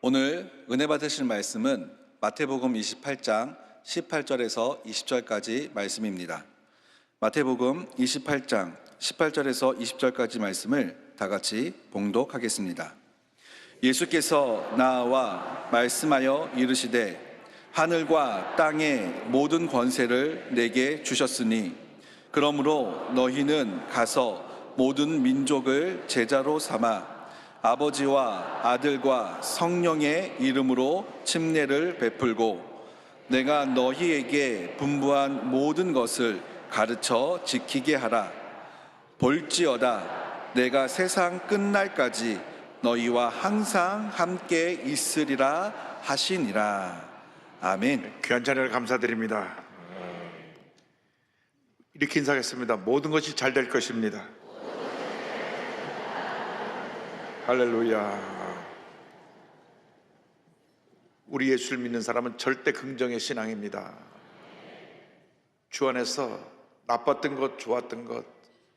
오늘 은혜 받으실 말씀은 마태복음 28장 18절에서 20절까지 말씀입니다. 마태복음 28장 18절에서 20절까지 말씀을 다 같이 봉독하겠습니다. 예수께서 나와 말씀하여 이르시되 하늘과 땅의 모든 권세를 내게 주셨으니 그러므로 너희는 가서 모든 민족을 제자로 삼아 아버지와 아들과 성령의 이름으로 침례를 베풀고 내가 너희에게 분부한 모든 것을 가르쳐 지키게 하라. 볼지어다 내가 세상 끝날까지 너희와 항상 함께 있으리라 하시니라. 아멘. 귀한 자리를 감사드립니다. 이렇게 인사하겠습니다. 모든 것이 잘 될 것입니다. 할렐루야. 우리 예수를 믿는 사람은 절대 긍정의 신앙입니다. 주 안에서 나빴던 것, 좋았던 것,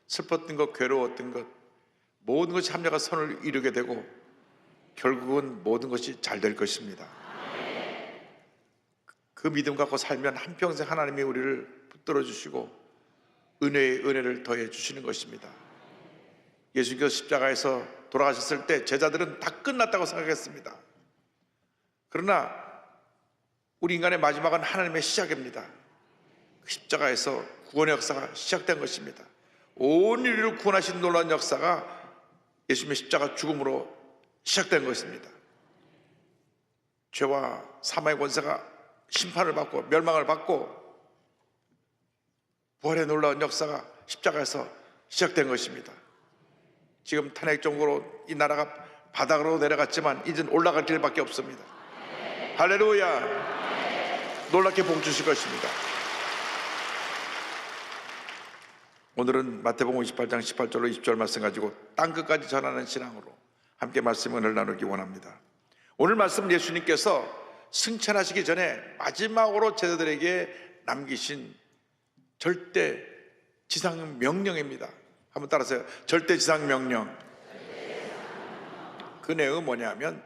슬펐던 것, 괴로웠던 것, 모든 것이 합력한 선을 이루게 되고 결국은 모든 것이 잘 될 것입니다. 그 믿음 갖고 살면 한평생 하나님이 우리를 붙들어 주시고 은혜의 은혜를 더해 주시는 것입니다. 예수님께서 십자가에서 돌아가셨을 때 제자들은 다 끝났다고 생각했습니다. 그러나 우리 인간의 마지막은 하나님의 시작입니다. 그 십자가에서 구원의 역사가 시작된 것입니다. 온 인류를 구원하신 놀라운 역사가 예수님의 십자가 죽음으로 시작된 것입니다. 죄와 사망의 권세가 심판을 받고 멸망을 받고 부활의 놀라운 역사가 십자가에서 시작된 것입니다. 지금 탄핵 정부로 이 나라가 바닥으로 내려갔지만 이젠 올라갈 길밖에 없습니다. 할렐루야. 놀랍게 복 주실 것입니다. 오늘은 마태복음 28장 18절로 20절 말씀 가지고 땅끝까지 전하는 신앙으로 함께 말씀을 나누기 원합니다. 오늘 말씀 예수님께서 승천하시기 전에 마지막으로 제자들에게 남기신 절대 지상 명령입니다. 한번 따라하세요. 절대 지상 명령. 그 내용은 뭐냐면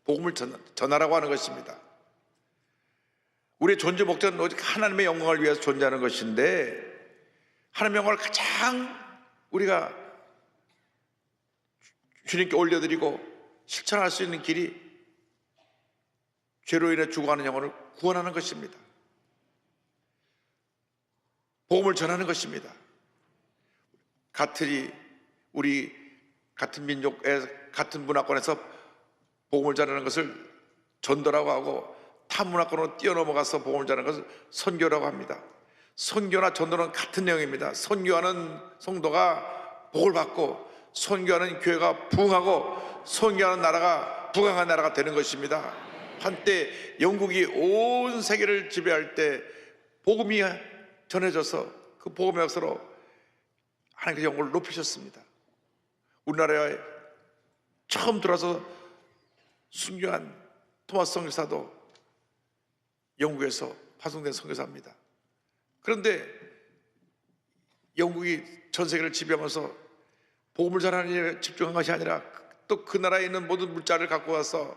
복음을 전하라고 하는 것입니다. 우리의 존재 목적은 오직 하나님의 영광을 위해서 존재하는 것인데 하나님의 영광을 가장 우리가 주님께 올려드리고 실천할 수 있는 길이 죄로 인해 죽어가는 영혼을 구원하는 것입니다. 복음을 전하는 것입니다. 우리 같은 민족의 같은 문화권에서 복음을 전하는 것을 전도라고 하고 타 문화권으로 뛰어넘어가서 복음을 전하는 것을 선교라고 합니다. 선교나 전도는 같은 내용입니다. 선교하는 성도가 복을 받고 선교하는 교회가 부흥하고 선교하는 나라가 부강한 나라가 되는 것입니다. 한때 영국이 온 세계를 지배할 때 복음이 전해져서 그 복음의 역사로 하나님께서 영광을 높이셨습니다. 우리나라에 처음 들어와서 순교한 토마스 선교사도 영국에서 파송된 선교사입니다. 그런데 영국이 전 세계를 지배하면서 복음을 전하는 일에 집중한 것이 아니라 또 그 나라에 있는 모든 물자를 갖고 와서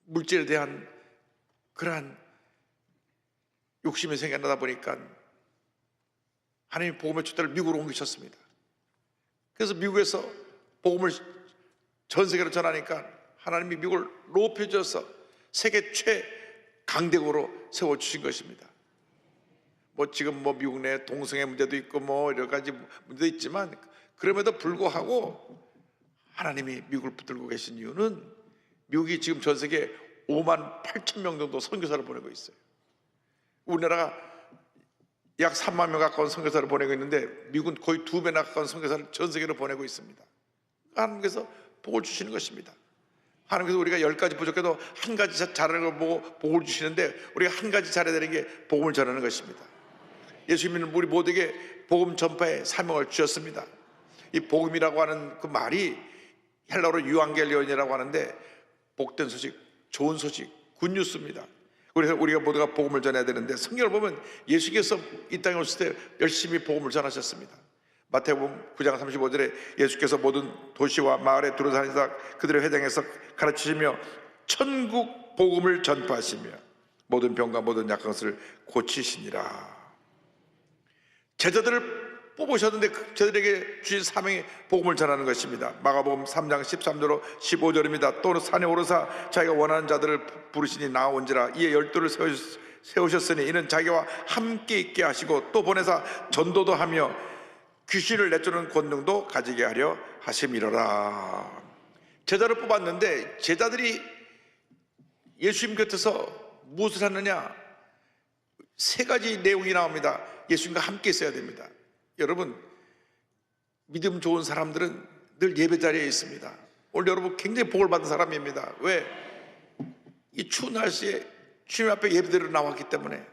물질에 대한 그러한 욕심이 생겨나다 보니까 하나님이 복음의 촛대를 미국으로 옮기셨습니다. 그래서 미국에서 복음을 전 세계로 전하니까 하나님이 미국을 높여줘서 세계 최강대국으로 세워주신 것입니다. 지금 미국 내 동성애 문제도 있고 여러 가지 문제도 있지만 그럼에도 불구하고 하나님이 미국을 붙들고 계신 이유는 미국이 지금 전 세계 5만 8천 명 정도 선교사를 보내고 있어요. 우리나라가 약 3만 명 가까운 선교사를 보내고 있는데 미국은 거의 2배나 가까운 선교사를 전 세계로 보내고 있습니다. 하나님께서 복을 주시는 것입니다. 하나님께서 우리가 10가지 부족해도 한 가지 잘하는 걸 보고 복을 주시는데 우리가 한 가지 잘해야 되는 게 복음을 전하는 것입니다. 예수님은 우리 모두에게 복음 전파의 사명을 주셨습니다. 이 복음이라고 하는 그 말이 헬라어로 유앙겔리온이라고 하는데 복된 소식, 좋은 소식, 굿뉴스입니다. 그래서 우리가 모두가 복음을 전해야 되는데 성경을 보면 예수께서 이 땅에 오실 때 열심히 복음을 전하셨습니다. 마태복음 9장 35절에 예수께서 모든 도시와 마을에 두루다니사 그들의 회당에서 가르치시며 천국 복음을 전파하시며 모든 병과 모든 약한 것을 고치시니라. 제자들을 뽑으셨는데 그 제자들에게 주신 사명이 복음을 전하는 것입니다. 마가복음 3장 13절로 15절입니다. 또 산에 오르사 자기가 원하는 자들을 부르시니 나아온지라. 이에 열두를 세우셨으니 이는 자기와 함께 있게 하시고 또 보내사 전도도 하며 귀신을 내쫓는 권능도 가지게 하려 하심이로라. 제자를 뽑았는데 제자들이 예수님 곁에서 무엇을 하느냐? 세 가지 내용이 나옵니다. 예수님과 함께 있어야 됩니다. 여러분, 믿음 좋은 사람들은 늘 예배 자리에 있습니다. 오늘 여러분 굉장히 복을 받은 사람입니다. 왜? 이 추운 날씨에 주님 앞에 예배드리러 나왔기 때문에.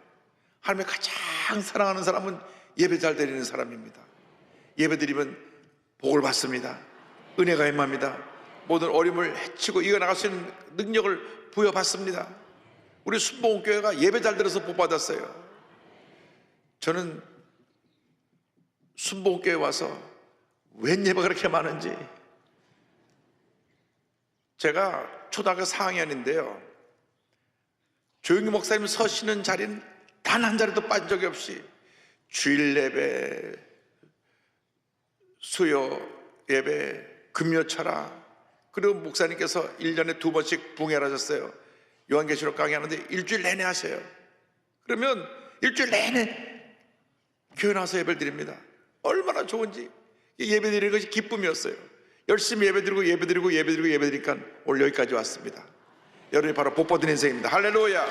하나님의 가장 사랑하는 사람은 예배 잘 드리는 사람입니다. 예배드리면 복을 받습니다. 은혜가 임합니다. 모든 어려움을 헤치고 이겨나갈 수 있는 능력을 부여받습니다. 우리 순복음교회가 예배 잘 들어서 복 받았어요. 저는 순복음교회 와서 웬 예배가 그렇게 많은지. 제가 초등학교 4학년인데요 조용히 목사님 서시는 자리는 단 한 자리도 빠진 적이 없이 주일 예배, 수요 예배, 금요철학, 그리고 목사님께서 1년에 2번씩 붕해하셨어요. 요한계시록 강의하는데 일주일 내내 하세요. 그러면 일주일 내내 교회 나와서 예배를 드립니다. 얼마나 좋은지. 예배 드리는 것이 기쁨이었어요. 열심히 예배 드리니까 오늘 여기까지 왔습니다. 여러분이 바로 복 받은 인생입니다. 할렐루야.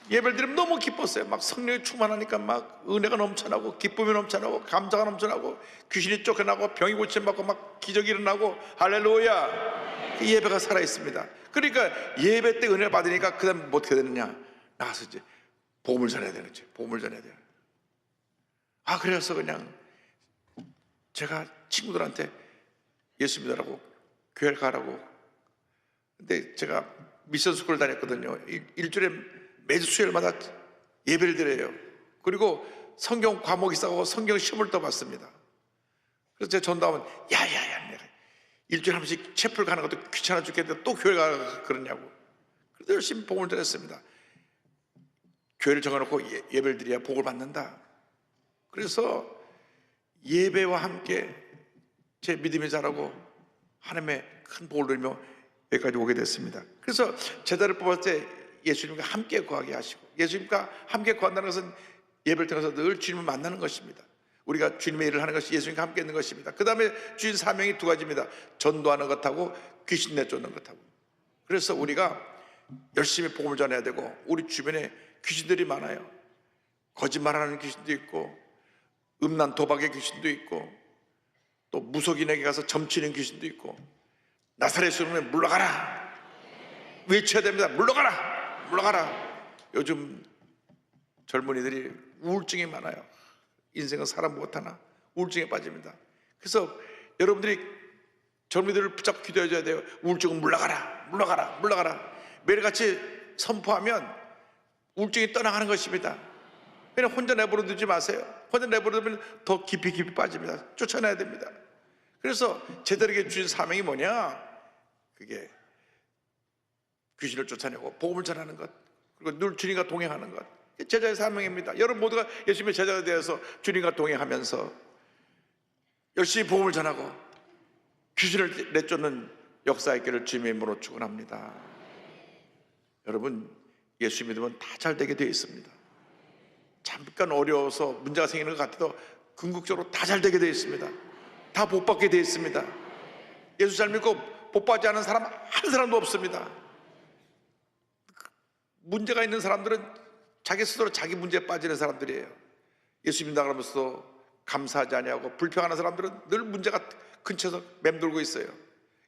예배를 드리면 너무 기뻤어요. 막 성령이 충만하니까 막 은혜가 넘쳐나고 기쁨이 넘쳐나고 감사가 넘쳐나고 귀신이 쫓겨나고 병이 고침받고 막 기적이 일어나고 할렐루야. 이 예배가 살아있습니다. 그러니까 예배 때 은혜를 받으니까 그 다음에 어떻게 되느냐? 나가서 이제 복음을 전해야 되는지. 복음을 전해야 돼요. 그래서 그냥 제가 친구들한테 예수 믿으라고 교회를 가라고. 근데 제가 미션 스쿨을 다녔거든요. 일주일에 매주 수요일마다 예배를 드려요. 그리고 성경 과목이 있어서 성경 시험을 또 봤습니다. 그래서 제가 전도하면 야야야, 내가 일주일에 한 번씩 채플 가는 것도 귀찮아 죽겠는데 또 교회 가라 그러냐고. 그래서 열심히 복음을 전했습니다. 교회를 정해놓고 예배를 드려야 복을 받는다. 그래서 예배와 함께 제 믿음이 자라고 하나님의 큰 복을 누리며 여기까지 오게 됐습니다. 그래서 제자를 뽑을 때 예수님과 함께 거하게 하시고, 예수님과 함께 거한다는 것은 예배를 통해서 늘 주님을 만나는 것입니다. 우리가 주님의 일을 하는 것이 예수님과 함께 있는 것입니다. 그 다음에 주신 사명이 두 가지입니다. 전도하는 것하고 귀신 내쫓는 것하고. 그래서 우리가 열심히 복음을 전해야 되고, 우리 주변에 귀신들이 많아요. 거짓말하는 귀신도 있고, 음란 도박의 귀신도 있고, 또 무속인에게 가서 점치는 귀신도 있고, 나사렛 예수님은 물러가라 외쳐야 됩니다. 물러가라, 물러가라. 요즘 젊은이들이 우울증이 많아요. 인생은 사람 못하나 우울증에 빠집니다. 그래서 여러분들이 젊은이들을 붙잡고 기도해 줘야 돼요. 우울증은 물러가라, 물러가라, 물러가라. 매일같이 선포하면 우울증이 떠나가는 것입니다. 그냥 혼자 내버려 두지 마세요. 혼자 내버려 두면 더 깊이 빠집니다. 쫓아내야 됩니다. 그래서 제자들에게 주신 사명이 뭐냐? 그게 귀신을 쫓아내고 복음을 전하는 것, 그리고 늘 주님과 동행하는 것. 제자의 사명입니다. 여러분 모두가 예수님의 제자가 되어서 주님과 동행하면서 열심히 복음을 전하고 귀신을 내쫓는 역사 있기를 주님의 이름으로 축원합니다. 여러분, 예수 믿으면 다 잘 되게 되어 있습니다. 잠깐 어려워서 문제가 생기는 것 같아도 궁극적으로 다 잘 되게 되어 있습니다. 다 복 받게 되어 있습니다. 예수 잘 믿고 복 받지 않은 사람 한 사람도 없습니다. 문제가 있는 사람들은 자기 스스로 자기 문제에 빠지는 사람들이에요. 예수 믿는다 그러면서도 감사하지 아니하고 불평하는 사람들은 늘 문제가 근처에서 맴돌고 있어요.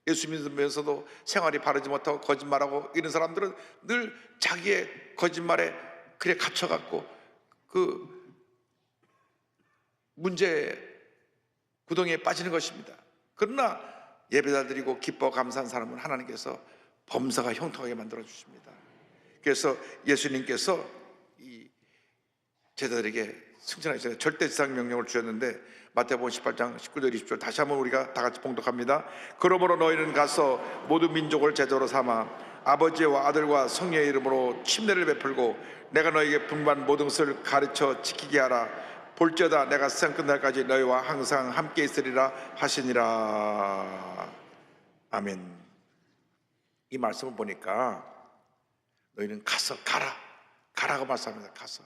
예수 믿으면서도 생활이 바르지 못하고 거짓말하고 이런 사람들은 늘 자기의 거짓말에 그래 갇혀갖고 그 문제 구덩이에 빠지는 것입니다. 그러나 예배잘 드리고 기뻐 감사한 사람은 하나님께서 범사가 형통하게 만들어 주십니다. 그래서 예수님께서 이 제자들에게 승천하기 전에 절대지상 명령을 주셨는데 마태복음 18장 19절 20절 다시 한번 우리가 다 같이 봉독합니다. 그러므로 너희는 가서 모든 민족을 제자로 삼아 아버지와 아들과 성령의 이름으로 침례를 베풀고 내가 너에게 분부한 모든 것을 가르쳐 지키게 하라. 볼지어다 내가 세상 끝날까지 너희와 항상 함께 있으리라 하시니라. 아멘. 이 말씀을 보니까 너희는 가라고 말씀합니다. 가서.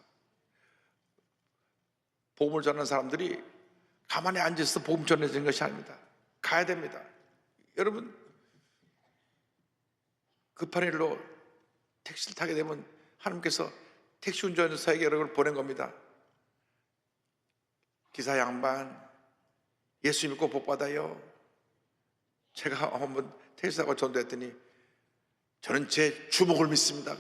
복음을 전하는 사람들이 가만히 앉아서 복음 전해지는 것이 아닙니다. 가야 됩니다. 여러분, 급한 일로 택시를 타게 되면 하나님께서 택시 운전사에게 여러분을 보낸 겁니다. 기사 양반, 예수 믿고 복 받아요. 제가 한번 택시 타고 전도했더니 저는 제 주먹을 믿습니다.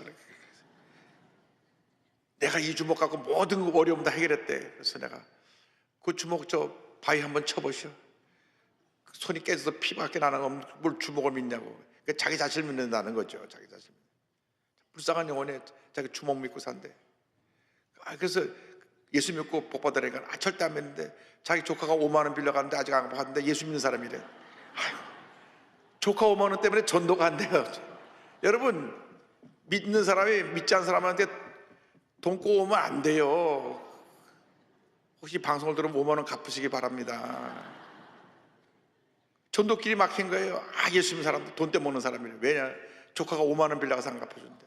내가 이 주먹 갖고 모든 어려움 다 해결했대. 그래서 내가 그 주먹 저 바위 한번 쳐보시오. 손이 깨져서 피밖에 나는 건 뭘 주먹을 믿냐고. 그러니까 자기 자신을 믿는다는 거죠. 자기 자신. 불쌍한 영혼에 자기 주먹 믿고 산대. 그래서 예수 믿고 복 받으라니까 절대 안 믿는데 자기 조카가 5만 원 빌려갔는데 아직 안 받았는데 예수 믿는 사람이래. 아이고, 조카 5만 원 때문에 전도가 안 돼요. 여러분, 믿는 사람이 믿지 않는 사람한테 돈 꼬우면 안 돼요. 혹시 방송을 들으면 5만 원 갚으시기 바랍니다. 전도길이 막힌 거예요. 예수 믿는 사람들 돈 떼먹는 사람이래. 왜냐? 조카가 5만 원 빌려가서 안 갚아준대.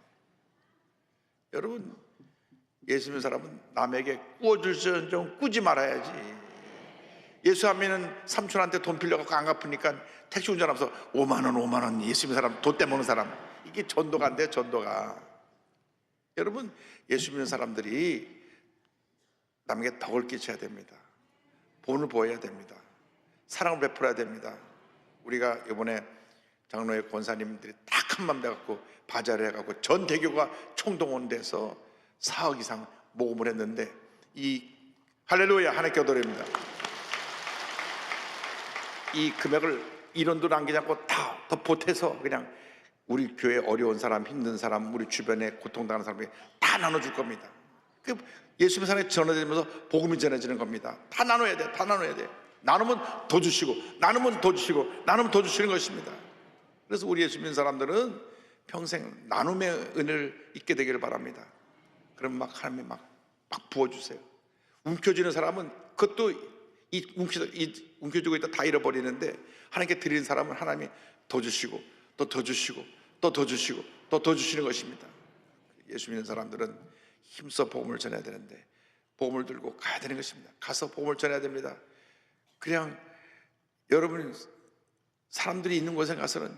여러분, 예수 믿는 사람은 남에게 꾸어줄 좀 꾸지 말아야지. 예수 안 믿는 삼촌한테 돈 빌려갖고 안 갚으니까 택시 운전하면서 5만 원 예수 믿는 사람 돈 떼먹는 사람. 이게 전도가 안 돼요. 전도가. 여러분, 예수 믿는 사람들이 남에게 덕을 끼쳐야 됩니다. 본을 보여야 됩니다. 사랑을 베풀어야 됩니다. 우리가 이번에 장로회 권사님들이 딱 한맘 돼갖고 바자를 해갖고 전 대교가 총동원돼서 4억 이상 모금을 했는데 이 할렐루야 하나님께 기도드립니다. 이 금액을 1원도 남기지 않고 다 더 보태서 그냥 우리 교회 어려운 사람, 힘든 사람, 우리 주변에 고통당하는 사람에게 다 나눠줄 겁니다. 그 예수 믿는 사람이 전해지면서 복음이 전해지는 겁니다. 다 나눠야 돼. 다 나눠야 돼. 나누면 더 주시고 나누면 더 주시고 나누면 더 주시는 것입니다. 그래서 우리 예수 믿는 사람들은 평생 나눔의 은혜를 잊게 되기를 바랍니다. 그럼 막 하나님이 막 부어주세요. 움켜쥐는 사람은 그것도 움켜쥐고 있다 다 잃어버리는데 하나님께 드리는 사람은 하나님이 더 주시고 또 더 주시고 또 더 주시고 또 더 주시는 것입니다. 예수 믿는 사람들은 힘써 복음을 전해야 되는데 복음을 들고 가야 되는 것입니다. 가서 복음을 전해야 됩니다. 그냥 여러분 사람들이 있는 곳에 가서는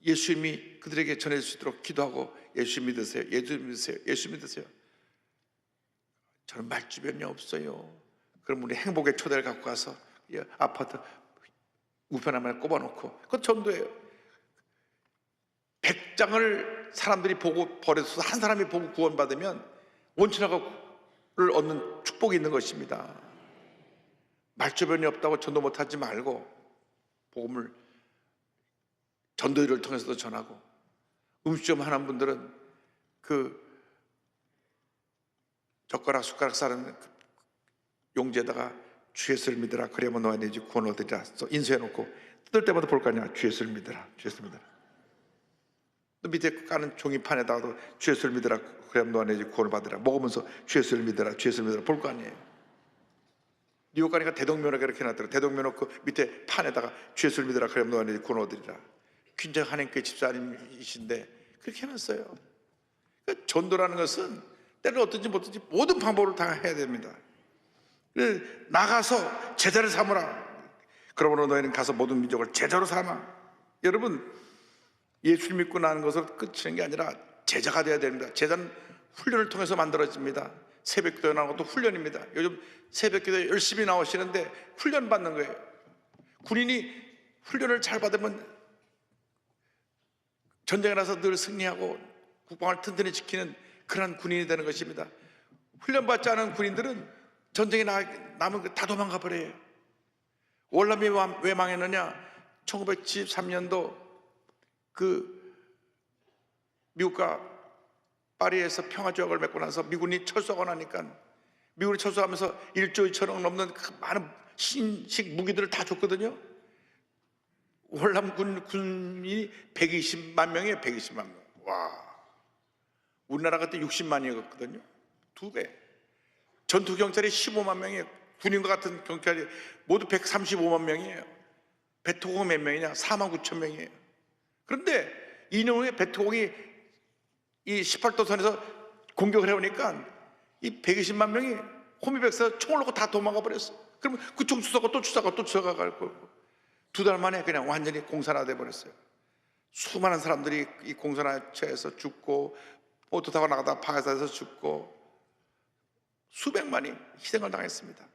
예수님이 그들에게 전해질 수 있도록 기도하고 예수 믿으세요. 예수 믿으세요. 예수 믿으세요. 저는 말주변이 없어요. 그럼 우리 행복의 초대를 갖고 가서 아파트 우편함에 꼽아놓고 그건 전도예요. 100장을 사람들이 보고 버려서 한 사람이 보고 구원받으면 원천하고를 얻는 축복이 있는 것입니다. 말주변이 없다고 전도 못하지 말고 복음을 전도일을 통해서도 전하고 음식점 하는 분들은 그 젓가락 숟가락 싸는 그 용지에다가 주 예수를 믿으라 그러면 너와 네 집 구원 얻으리라 인수해놓고 뜯을 때마다 볼 거 아니야. 주 예수를 믿으라 주 예수를 믿으라. 또 밑에 까는 종이판에다가도 주 예수를 믿으라 그러면 너와 네 집 구원을 받으라. 먹으면서 주 예수를 믿으라 주 예수를 믿으라 볼 거 아니에요. 뉴욕 가니까 대동면허 이렇게 해놨더라. 대동면허 그 밑에 판에다가 주 예수를 믿으라 그러면 너와 네 집 구원 얻으리라. 굉장히 하나님께 집사님이신데 그렇게 해놨어요. 그러니까 전도라는 것은 때를 어떤지 못든지 모든 방법을 다 해야 됩니다. 나가서 제자를 삼으라. 그러므로 너희는 가서 모든 민족을 제자로 삼아. 여러분 예수를 믿고 나는 것으로 끝이는 게 아니라 제자가 되어야 됩니다. 제자는 훈련을 통해서 만들어집니다. 새벽기도에 나오는 것도 훈련입니다. 요즘 새벽기도에 열심히 나오시는데 훈련 받는 거예요. 군인이 훈련을 잘 받으면 전쟁에 나서 늘 승리하고 국방을 튼튼히 지키는 그런 군인이 되는 것입니다. 훈련받지 않은 군인들은 전쟁에 남은 다 도망가 버려요. 월남이 왜 망했느냐? 1973년도 그 미국과 파리에서 평화조약을 맺고 나서 미군이 철수하고 나니까 미국을 철수하면서 1조 2천억 넘는 그 많은 신식 무기들을 다 줬거든요. 월남 군인이 120만 명이에요. 120만 명. 와, 우리나라 그때 60만이었거든요. 2배. 전투 경찰이 15만 명이에요. 군인과 같은 경찰이 모두 135만 명이에요. 베트공은 몇 명이냐? 4만 9천 명이에요. 그런데 2년 후에 베트공이 이 18도선에서 공격을 해오니까 이 120만 명이 호미백에서 총을 놓고 다 도망가 버렸어. 그러면 그 총 주사가 또 주사가 고 2달 만에 그냥 완전히 공산화돼 버렸어요. 수많은 사람들이 이 공산화처에서 죽고, 보트 타고 나가다 파괴사에서 죽고, 수백만이 희생을 당했습니다.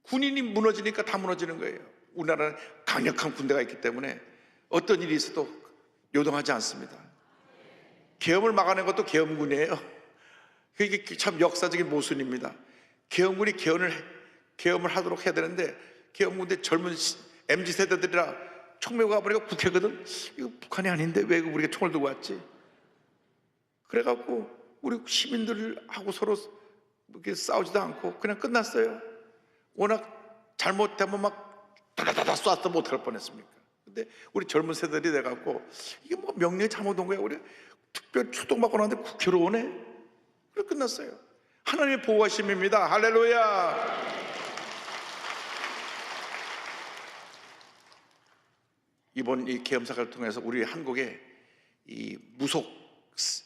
군인이 무너지니까 다 무너지는 거예요. 우리나라는 강력한 군대가 있기 때문에 어떤 일이 있어도 요동하지 않습니다. 계엄을 막아낸 것도 계엄군이에요. 그게 참 역사적인 모순입니다. 계엄군이 계엄을 하도록 해야 되는데, 계엄군대 젊은 MZ세대들이라 총 메고 가버리고 국회거든. 이거 북한이 아닌데 왜 우리가 총을 들고 왔지? 그래갖고 우리 시민들하고 서로 이렇게 싸우지도 않고 그냥 끝났어요. 워낙 잘못되면 막 다다다다 쏴서 못 할 뻔했습니까? 근데 우리 젊은 세대들이 돼갖고 이게 뭐 명령이 잘못 온 거야. 우리 특별 출동받고 나는데 국회로 오네? 그래 끝났어요. 하나님의 보호하심입니다. 할렐루야. 이번 이 계엄 사건을 통해서 우리 한국에 이 무속,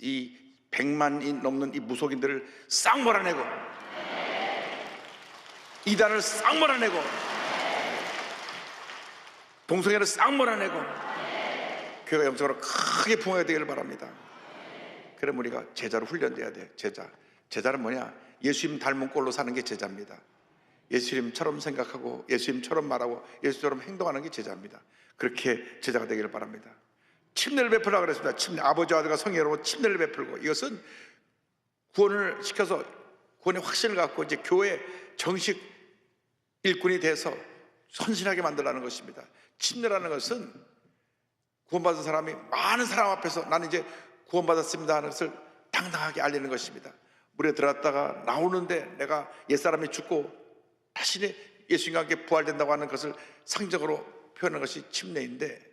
이 100만이 넘는 이 무속인들을 싹 몰아내고, 이단을 싹 몰아내고, 동성애를 싹 몰아내고, 교회가 영적으로 크게 부흥해야 되기를 바랍니다. 그럼 우리가 제자로 훈련돼야 돼. 제자는 뭐냐? 예수님 닮은 꼴로 사는 게 제자입니다. 예수님처럼 생각하고 예수님처럼 말하고 예수님처럼 행동하는 게 제자입니다. 그렇게 제자가 되기를 바랍니다. 침례를 베풀라고 그랬습니다. 침례, 아버지와 아들과 성령으로 침례를 베풀고, 이것은 구원을 시켜서 구원의 확신을 갖고 이제 교회 정식 일꾼이 돼서 선신하게 만들라는 것입니다. 침례라는 것은 구원받은 사람이 많은 사람 앞에서 나는 이제 구원받았습니다 하는 것을 당당하게 알리는 것입니다. 물에 들어갔다가 나오는데 내가 옛사람이 죽고 다시 예수님과 함께 부활된다고 하는 것을 상징적으로 표현하는 것이 침례인데,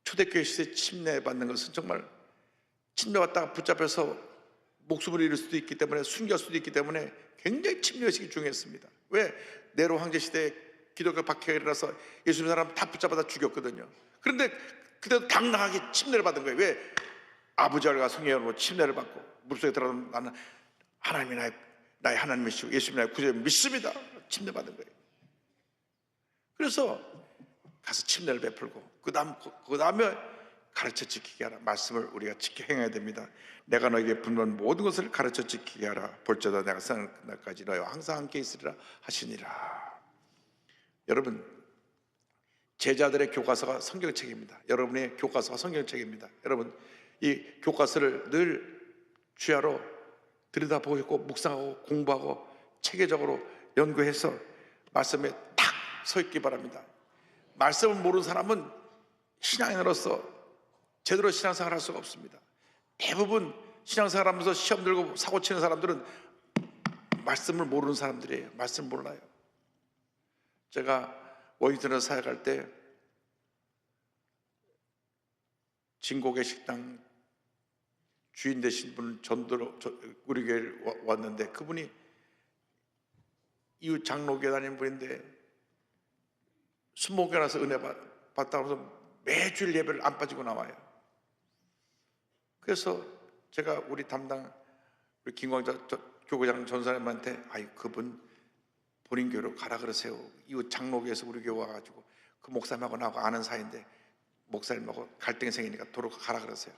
초대교회 시대에 침례받는 것은 정말 침례받다가 붙잡혀서 목숨을 잃을 수도 있기 때문에, 순교할 수도 있기 때문에 굉장히 침례의식이 중요했습니다. 왜? 네로 황제 시대에 기독교 박해가 일어나서 예수님 사람 다 붙잡아다 죽였거든요. 그런데 그때도 당당하게 침례를 받은 거예요. 왜? 아버지와 성령으로 침례를 받고 물속에 들어가면 나는 하나님이 나의 하나님이시고 예수님이 나의 구주를 믿습니다. 침례 받은 거예요. 그래서 가서 침례를 베풀고 그 다음에 가르쳐 지키게 하라. 말씀을 우리가 지켜 행해야 됩니다. 내가 너에게 분노한 모든 것을 가르쳐 지키게 하라. 볼지어다 내가 세상 끝날까지 너희와 항상 함께 있으리라 하시니라. 여러분, 제자들의 교과서가 성경책입니다. 여러분의 교과서가 성경책입니다. 여러분, 이 교과서를 늘 주야로 들여다보고 묵상하고 공부하고 체계적으로 연구해서 말씀에 딱 서 있기 바랍니다. 말씀을 모르는 사람은 신앙인으로서 제대로 신앙생활을 할 수가 없습니다. 대부분 신앙생활 하면서 시험 들고 사고 치는 사람들은 말씀을 모르는 사람들이에요. 말씀을 몰라요. 제가 워싱턴에서 사역할 때 진곡의 식당 주인 되신 분 전도로 우리 교회에 왔는데, 그분이 이웃 장로교회 다니는 분인데 순목교라서 은혜 받다고 해서 매주일 예배를 안 빠지고 나와요. 그래서 제가 우리 담당 우리 김광자 교구장 전사님한테 그분 본인 교회로 가라 그러세요. 이웃 장로교에서 우리 교회 와가지고 그 목사님하고 나하고 아는 사이인데 목사님하고 갈등이 생기니까 도로 가라 그러세요.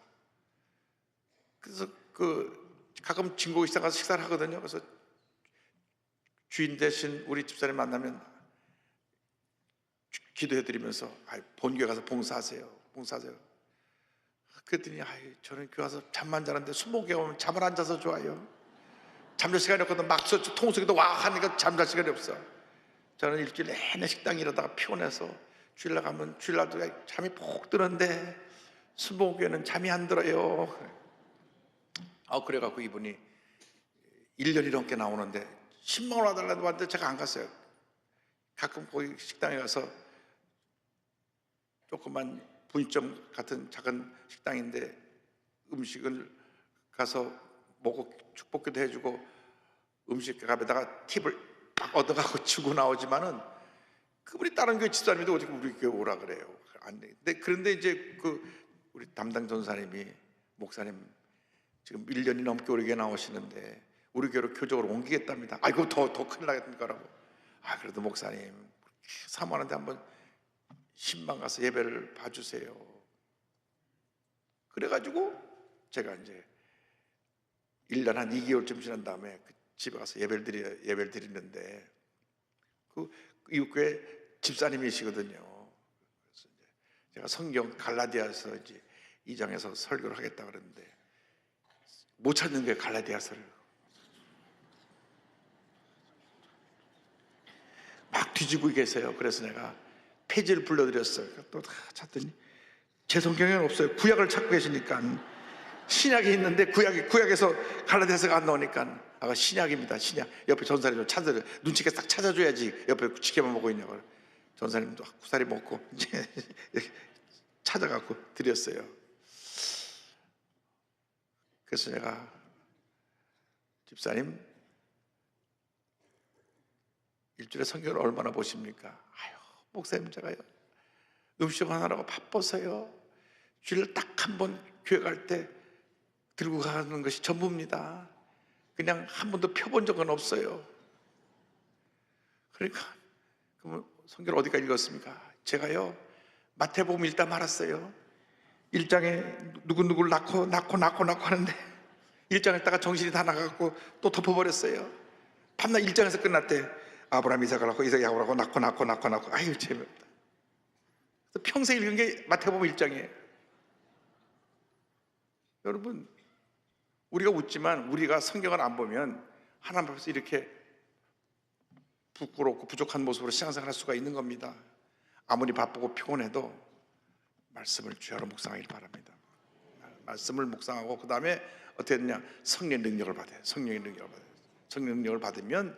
그래서 가끔 진곡 식당 가서 식사를 하거든요. 그래서 주인 되신 우리 집사님 만나면 기도해드리면서 본교회 가서 봉사하세요. 그랬더니 저는 교회 가서 잠만 자는데 수목에 오면 잠을 안 자서 좋아요. 잠잘 시간이 없거든. 막 통속에도 와 하니까 잠잘 시간이 없어. 저는 일주일 내내 식당 일하다가 피곤해서 주일날 가면 주일날도 잠이 푹 드는데 수목교회는 잠이 안 들어요. 그래갖고 이분이 1년이 넘게 나오는데 10만 원 와달라고 하는데 제가 안 갔어요. 가끔 거기 식당에 가서 조그만 분점 같은 작은 식당인데 음식을 가서 먹고 축복기도 해주고 음식값에다가 팁을 딱 얻어가고 주고 나오지만은 그분이 다른 교회 집사님인데 어떻게 우리 교회 오라 그래요? 안 돼. 그런데 이제 우리 담당 전사님이 목사님 지금 1년이 넘게 우리 교회 나오시는데 우리 교회로 교적으로 옮기겠답니다. 아이고 더 큰일 나겠는 거라고. 아 그래도 목사님 사모하는데 한번 신방 가서 예배를 봐주세요. 그래가지고 제가 이제 1년 한 2개월쯤 지난 다음에 그 집에 가서 예배를 드리는데 그 이웃교회 집사님이시거든요. 그래서 이제 제가 성경 갈라디아서 이제 2장에서 설교를 하겠다 그랬는데 못 찾는 게 갈라디아서를 막 뒤지고 계세요. 그래서 내가 페이지를 불러드렸어요. 또 다 찾더니 제 성경에는 없어요. 구약을 찾고 계시니까 신약이 있는데 구약에서 갈라디아서가 안 나오니까 아가 신약입니다. 신약. 옆에 전사님 좀 찾아줘. 눈치게 딱 찾아줘야지. 옆에 지켜만 보고 있냐고. 전사님도 구사리 먹고 이제 찾아갖고 드렸어요. 그래서 제가 집사님 일주일에 성경을 얼마나 보십니까? 아유 목사님 제가요 음식 하나라고 바빠서요 주일 딱 한 번 교회 갈 때 들고 가는 것이 전부입니다. 그냥 한 번도 펴본 적은 없어요. 그러니까 그러면 성경 어디까지 읽었습니까? 제가요 마태복음 읽다 말았어요. 1장에 누구누구를 낳고 하는데 1장 읽다가 정신이 다 나가고 또 덮어버렸어요. 밤낮 1장에서 끝났대. 아브라함 이삭을 낳고 이삭 야곱을 낳고 아유 재미없다. 평생 읽은 게 마태복음 1장이에요. 여러분 우리가 웃지만 우리가 성경을 안 보면 하나님 앞에서 이렇게 부끄럽고 부족한 모습으로 신앙생활할 수가 있는 겁니다. 아무리 바쁘고 피곤해도 말씀을 주야로 묵상하길 바랍니다. 말씀을 묵상하고 그 다음에 어떻게 되냐? 성령의 능력을 받아요. 성령의 능력을 받으면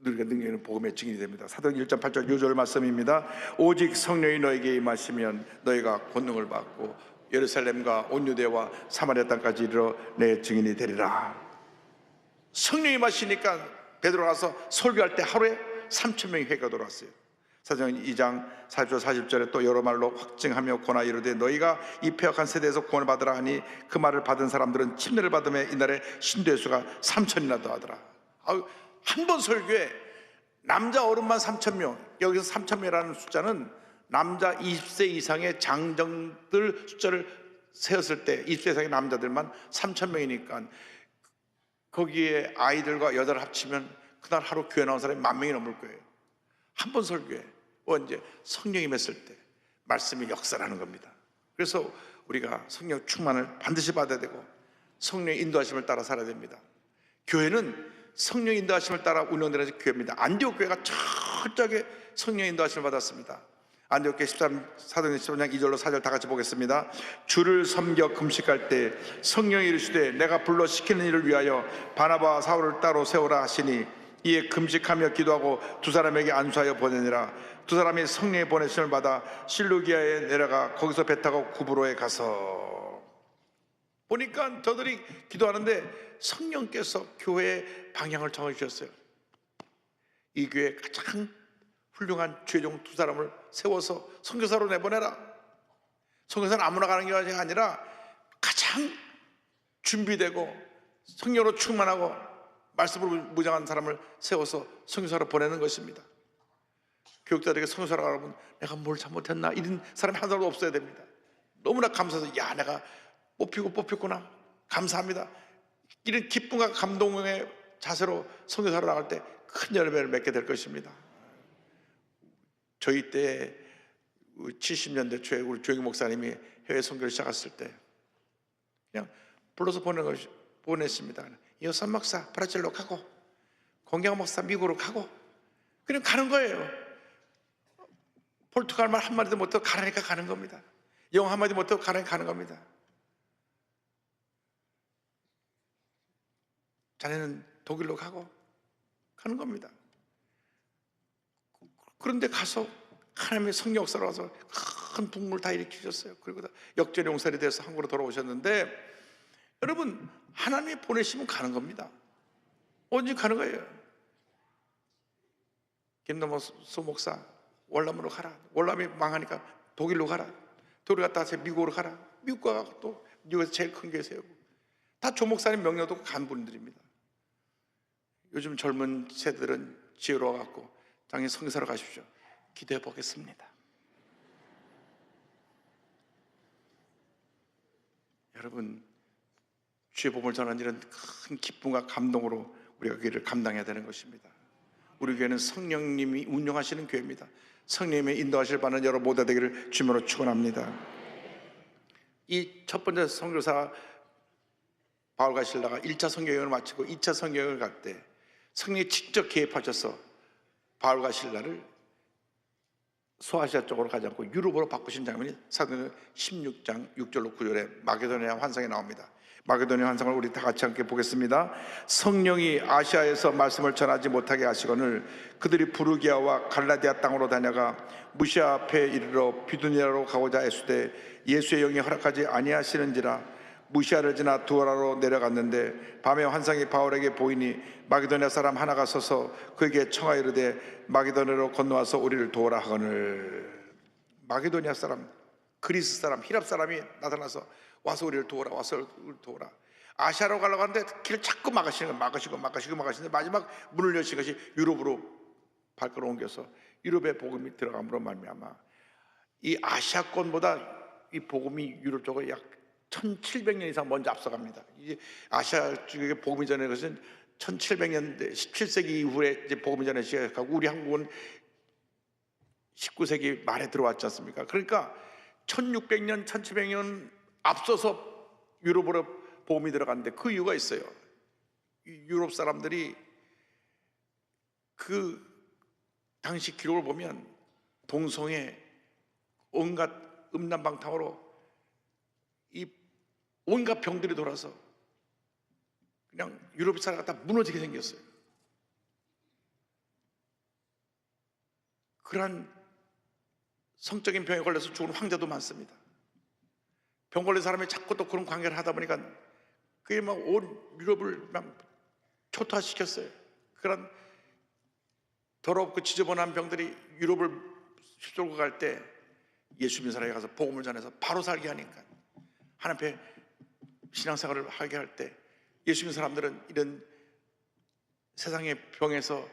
우리가 능력은 복음의 증인이 됩니다. 사도행 1장 8절 6절 말씀입니다. 오직 성령이 너에게 임하시면 너희가 권능을 받고 예루살렘과 온 유대와 사마리아 땅까지 이르러 내 증인이 되리라. 성령이 임하시니까 베드로가 가서 설교할 때 하루에 3,000명이 회개가 돌아왔어요. 사도행 2장 4절 40절에 또 여러 말로 확증하며 권하 이르되 너희가 이 패역한 세대에서 구원을 받으라 하니 그 말을 받은 사람들은 침례를 받으며 이날에 신도의 수가 3,000이나 더하더라. 한 번 설교에 남자 어른만 3,000명, 여기서 3,000명이라는 숫자는 남자 20세 이상의 장정들 숫자를 세었을 때 20세 이상의 남자들만 3,000명이니까 거기에 아이들과 여자를 합치면 그날 하루 교회 나온 사람이 10,000명이 넘을 거예요. 한 번 설교에 언제 성령이 임했을 때 말씀이 역사라는 겁니다. 그래서 우리가 성령 충만을 반드시 받아야 되고 성령의 인도하심을 따라 살아야 됩니다. 교회는 성령 인도하심을 따라 운영되는 교회입니다. 안디옥 교회가 철저하게 성령 인도하심을 받았습니다. 안디옥 교회 사도행전 13장 2절로 4절 다 같이 보겠습니다. 주를 섬겨 금식할 때 성령이 이르시되 내가 불러 시키는 일을 위하여 바나바와 사울을 따로 세우라 하시니 이에 금식하며 기도하고 두 사람에게 안수하여 보내니라. 두 사람이 성령의 보내심을 받아 실루기아에 내려가 거기서 배 타고 구브로에 가서 보니까 저들이 기도하는데 성령께서 교회의 방향을 정해주셨어요. 이 교회에 가장 훌륭한 죄종 두 사람을 세워서 선교사로 내보내라. 선교사는 아무나 가는 게 아니라 가장 준비되고 성령으로 충만하고 말씀으로 무장한 사람을 세워서 선교사로 보내는 것입니다. 교육자들에게 선교사로 가라면 내가 뭘 잘못했나 이런 사람이 한 사람도 없어야 됩니다. 너무나 감사해서 야 내가 뽑혔구나 감사합니다. 이런 기쁨과 감동의 자세로 선교사로 나갈 때 큰 열매를 맺게 될 것입니다. 저희 때 70년대 초에 우리 조영희 목사님이 해외 선교를 시작했을 때 그냥 불러서 보냈습니다. 여선 목사 브라질로 가고 공경 목사 미국으로 가고 그냥 가는 거예요. 포르투갈 말 한마디도 못하고 가라니까 가는 겁니다. 영어 한마디 못하고 가라니까 가는 겁니다. 자네는 독일로 가는 겁니다. 그런데 가서 하나님의 성령 역사로 와서 큰 북물 다 일으키셨어요. 그리고 다 역전 용살이 돼서 한국으로 돌아오셨는데, 여러분, 하나님이 보내시면 가는 겁니다. 언제 가는 거예요? 김남수 목사 월남으로 가라. 월남이 망하니까 독일로 가라. 독일 갔다 다시 미국으로 가라. 미국 가고 또 미국에서 제일 큰 교회 세우고, 다 조 목사님 명령도 간 분들입니다. 요즘 젊은 세대들은 지혜로워갖고 당연히 성교사로 가십시오. 기대해 보겠습니다. 여러분, 주의 복음을 전하는 일은 큰 기쁨과 감동으로 우리가 그 일을 감당해야 되는 것입니다. 우리 교회는 성령님이 운영하시는 교회입니다. 성령님의 인도하실 바는 여러 모두가 되기를 주님으로 축원합니다. 이 첫 번째 선교사 바울과 실라가 1차 선교여행을 마치고 2차 선교여행을 갈 때 성령이 직접 개입하셔서 바울과 실라를 소아시아 쪽으로 가지 않고 유럽으로 바꾸신 장면이 사도행전 16장 6절로 9절에 마게도니아 환상에 나옵니다. 마게도니아 환상을 우리 다 같이 함께 보겠습니다. 성령이 아시아에서 말씀을 전하지 못하게 하시거늘 그들이 부르기아와 갈라디아 땅으로 다녀가 무시아 앞에 이르러 비두니아로 가고자 애쓰되 예수의 영이 허락하지 아니하시는지라 무시아를 지나 두아라로 내려갔는데 밤에 환상이 바울에게 보이니 마게도니아 사람 하나가 서서 그에게 청하여 이르되 마게도니아로 건너와서 우리를 도우라 하거늘. 마게도니아 사람, 그리스 사람, 히랍 사람이 나타나서 와서 우리를 도우라, 와서 우리를 도우라. 아시아로 가려고 하는데 길을 자꾸 막으시는 거예요. 막으시는데 마지막 문을 여신 것이 유럽으로 발걸음 옮겨서 유럽의 복음이 들어감으로 말미암아 이 아시아권보다 이 복음이 유럽 쪽으로 약 1700년 이상 먼저 앞서갑니다. 이제 아시아 쪽에 복음이 전하는 것은 1700년대 17세기 이후에 이제 복음이 전하기 시작하고 우리 한국은 19세기 말에 들어왔지 않습니까? 그러니까 1600년, 1700년 앞서서 유럽으로 복음이 들어갔는데 그 이유가 있어요. 유럽 사람들이 그 당시 기록을 보면 동성애, 온갖 음란방탕으로 이 온갖 병들이 돌아서 그냥 유럽 사회가 다 무너지게 생겼어요. 그러한 성적인 병에 걸려서 죽은 황자도 많습니다. 병 걸린 사람이 자꾸 또 그런 관계를 하다 보니까 그게 막 온 유럽을 막 초토화시켰어요. 그런 더럽고 지저분한 병들이 유럽을 휩쓸고 갈 때 예수 믿는 사람이 가서 복음을 전해서 바로 살게 하니까 하나님 앞에 신앙생활을 하게 할 때 예수 믿는 사람들은 이런 세상의 병에서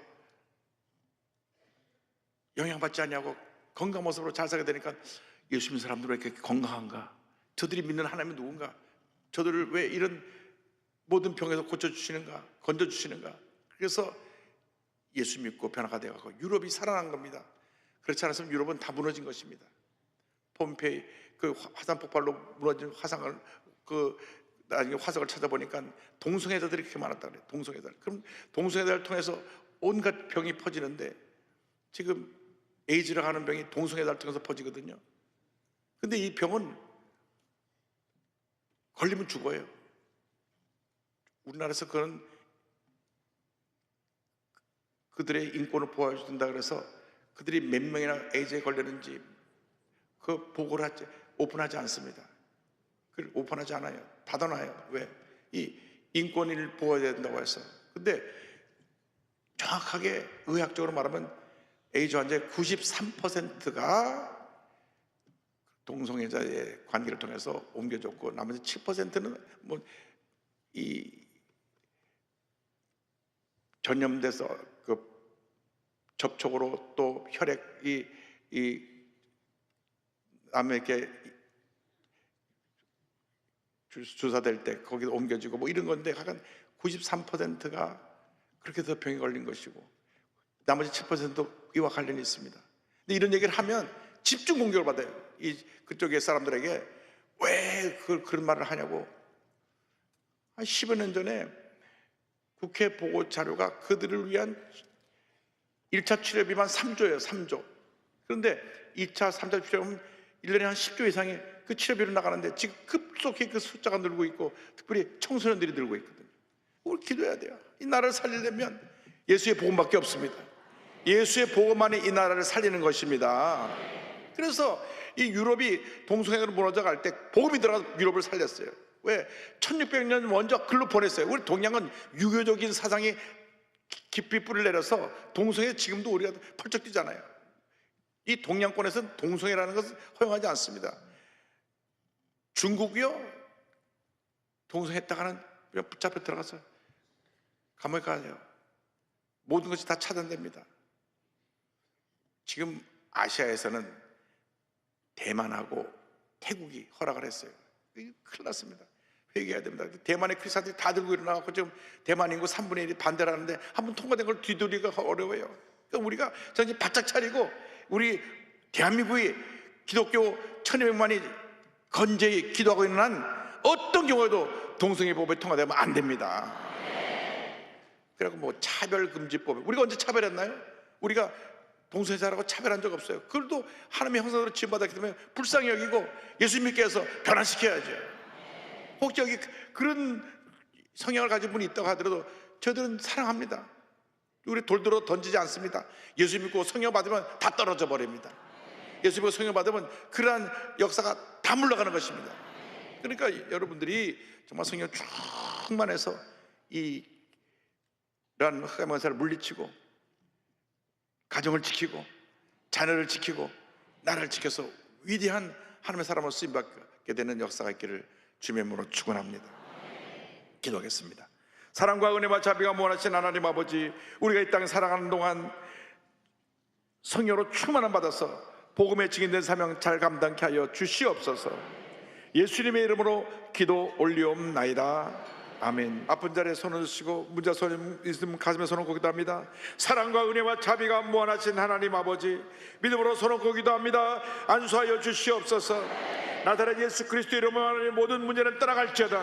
영향받지 않냐고 건강한 모습으로 잘 살게 되니까 예수 믿는 사람들은 왜 이렇게 건강한가? 저들이 믿는 하나님은 누군가? 저들을 왜 이런 모든 병에서 고쳐주시는가? 건져주시는가? 그래서 예수 믿고 변화가 되어가고 유럽이 살아난 겁니다. 그렇지 않았으면 유럽은 다 무너진 것입니다. 폼페이 그 화산 폭발로 무너진 화상을 나중에 화석을 찾아보니까 동성애자들이 그렇게 많았다 그래요. 동성애자. 그럼 동성애자를 통해서 온갖 병이 퍼지는데 지금 에이즈라고 하는 병이 동성애자를 통해서 퍼지거든요. 근데 이 병은 걸리면 죽어요. 우리나라에서 그들의 인권을 보호해 준다 그래서 그들이 몇 명이나 에이즈에 걸렸는지 그 보고를 오픈하지 않습니다. 그걸 오픈하지 않아요. 닫아놔요. 왜? 이 인권을 보호해야 된다고 해서. 근데 정확하게 의학적으로 말하면 에이즈 환자의 93%가 동성애자의 관계를 통해서 옮겨졌고 나머지 7%는 뭐 이 전염돼서 그 접촉으로 또 혈액이 남에게 주사될 때 거기서 옮겨지고 뭐 이런 건데 한 93%가 그렇게 해서 병에 걸린 것이고 나머지 7%도 이와 관련이 있습니다. 근데 이런 얘기를 하면 집중 공격을 받아요. 그쪽의 사람들에게 왜 그런 말을 하냐고. 한 10여 년 전에 국회 보고 자료가 그들을 위한 1차 치료비만 3조예요. 3조. 그런데 2차, 3차 치료비는 1년에 한 10조 이상의 그 치료비로 나가는데 지금 급속히 그 숫자가 늘고 있고 특별히 청소년들이 늘고 있거든요. 우리 기도해야 돼요. 이 나라를 살리려면 예수의 복음밖에 없습니다. 예수의 복음만이 이 나라를 살리는 것입니다. 그래서 이 유럽이 동성애로 무너져 갈 때 복음이 들어가서 유럽을 살렸어요. 왜? 1600년 먼저 글로 보냈어요. 우리 동양은 유교적인 사상이 깊이 뿌리를 내려서 동성애 지금도 우리가 펄쩍 뛰잖아요. 이 동양권에서는 동성애라는 것은 허용하지 않습니다. 중국이요, 동성애했다가는 붙잡혀 들어가서 감옥에 가야 돼요. 모든 것이 다 차단됩니다. 지금 아시아에서는 대만하고 태국이 허락을 했어요. 이게 큰일 났습니다. 회개해야 됩니다. 대만의 크리스찬들이 다 들고 일어나고 지금 대만 인구 3분의 1이 반대를 하는데 한번 통과된 걸 뒤돌리기가 어려워요. 그러니까 우리가 정신 바짝 차리고 우리 대한민국이 기독교 1200만이 건재히 기도하고 있는 한 어떤 경우에도 동성애 법이 통과되면 안 됩니다. 그리고 뭐 차별금지법, 우리가 언제 차별했나요? 우리가 동성애자라고 차별한 적 없어요. 그걸도 하나님의 형상으로 지음받았기 때문에 불쌍히 여기고 예수 믿게 해서 변화시켜야죠. 혹시 여기 그런 성향을 가진 분이 있다고 하더라도 저들은 사랑합니다. 우리 돌들어 던지지 않습니다. 예수 믿고 성령 받으면 다 떨어져 버립니다. 예수 믿고 성령 받으면 그러한 역사가 다 물러가는 것입니다. 그러니까 여러분들이 정말 성령 충만해서 이러한 흑암의 권세를 물리치고 가정을 지키고 자녀를 지키고 나라를 지켜서 위대한 하나님의 사람으로 쓰임받게 되는 역사가 있기를 주님의 이름으로 축원합니다. 기도하겠습니다. 사랑과 은혜와 자비가 무한하신 하나님 아버지, 우리가 이 땅에 살아가는 동안 성령으로 충만함 받아서 복음의 증인된 사명 잘 감당케 하여 주시옵소서. 예수님의 이름으로 기도 올리옵나이다. 아멘. 아픈 자리에 손을 드시고 문자 손 있으면 가슴에 손을 얹고 기도합니다. 사랑과 은혜와 자비가 무한하신 하나님 아버지, 믿음으로 손을 얹고 기도합니다. 안수하여 주시옵소서. 나사렛 예수 그리스도 이름으로 모든 문제는 떠나갈지어다.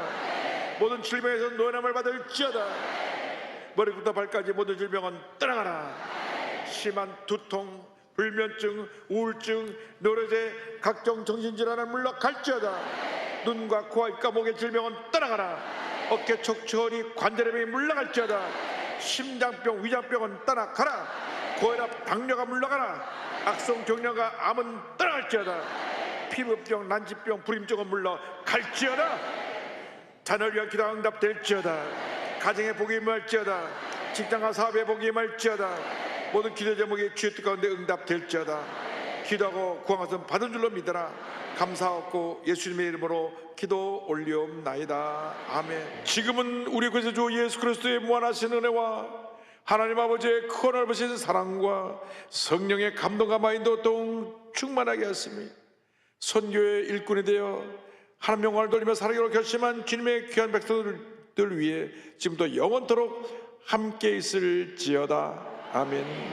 모든 질병에서 노연함을 받을지어다. 머리부터 발까지 모든 질병은 떠나가라. 심한 두통, 불면증, 우울증, 노래제, 각종 정신질환은 물러갈지어다. 눈과 코와 입과 목의 질병은 떠나가라. 어깨 척추허리 관절염이 물러갈지어다. 심장병, 위장병은 떠나가라. 고혈압, 당뇨가 물러가라. 악성 종양과 암은 떠나갈지어다. 피부병, 난치병, 불임증은 물러갈지어다. 자녀를 위한 기도가 응답될지어다. 가정의 복이 임할지어다. 직장과 사업의 복이 임할지어다. 모든 기도 제목이 주의 뜻 가운데 응답될지어다. 기도하고 구한 것은 받은 줄로 믿어라. 감사하고 예수님의 이름으로 기도 올리옵나이다. 아멘. 지금은 우리 구주 주 예수 그리스도의 무한하신 은혜와 하나님 아버지의 크고 넓으신 사랑과 성령의 감동과 마인도 동 충만하게 하였습니다. 선교의 일꾼이 되어 하나님 영광을 돌리며 살아가기로 결심한 주님의 귀한 백성들 위해 지금도 영원토록 함께 있을지어다. 아멘.